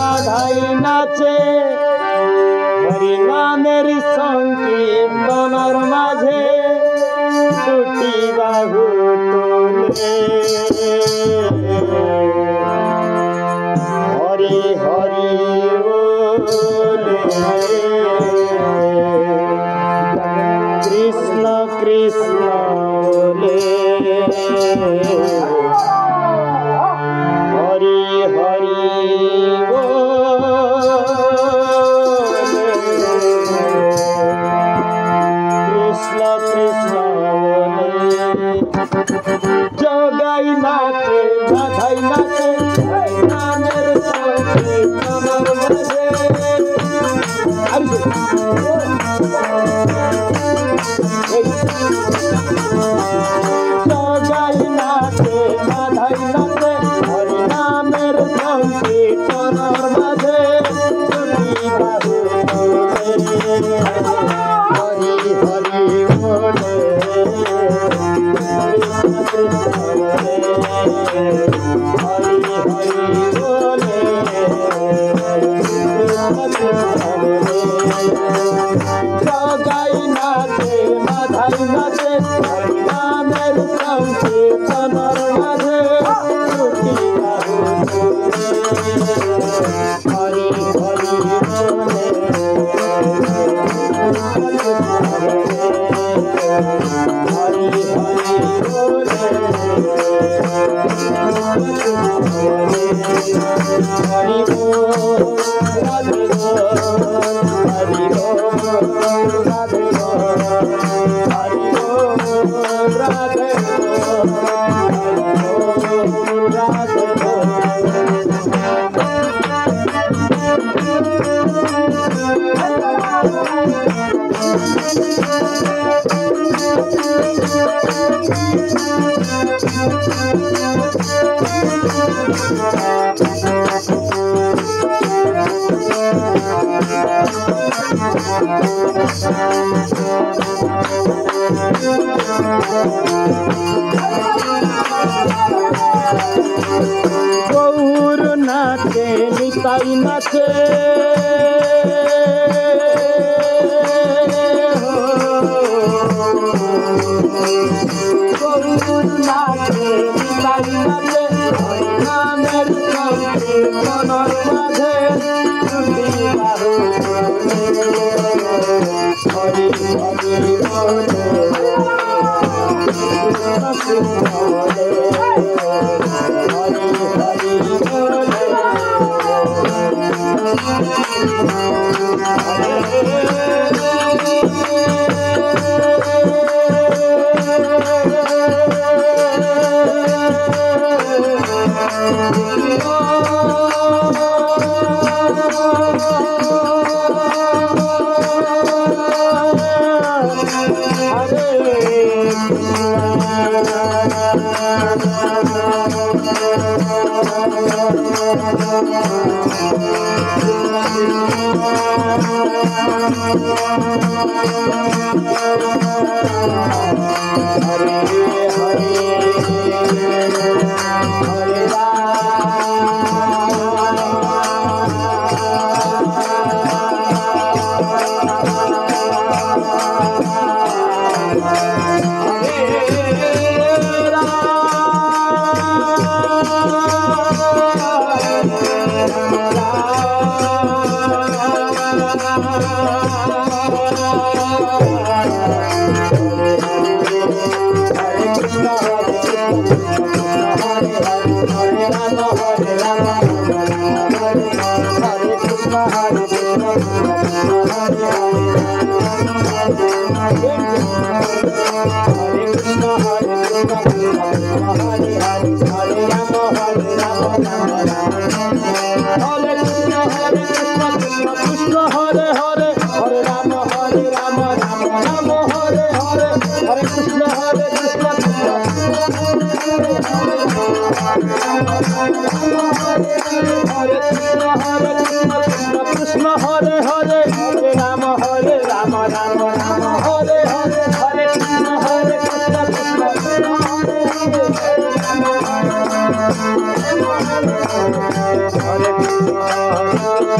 রাধাই নাচে হরি নামের সংকীর্তনের মাঝে দুটি বাহু তোলে হরি হরি বলে কৃষ্ণ কৃষ্ণ বলে হরি হরি কৃষ্ণ কৃষ্ণ বলে জগাই নাচে রাধাই নাচে নামের সংকীর্তনের মাঝে জগাই নাচে রাধাই নাচে হরি নামের সংকীর্তনের মাঝে দুটি বাহু তোলে হরি হরি বলে হরি হরি বলে জগাই নাচে মাধাই নাচে হরি নামের সংকীর্তনের মাঝে দুটি বাহু তোলে হরি হরি বলে হরি হরি বলে হরি বল রাধে বল হরি বল রাধে বল হরি বল রাধে বল রাধে বল গৌর নাচে নিতাই নাচে গৌর নাচে নিতাই নাচে হরি নামের সংকীর্তনের মাঝে দুটি বাহু তোলে হরি হরি বলে কৃষ্ণ বলে হরি হরি বলে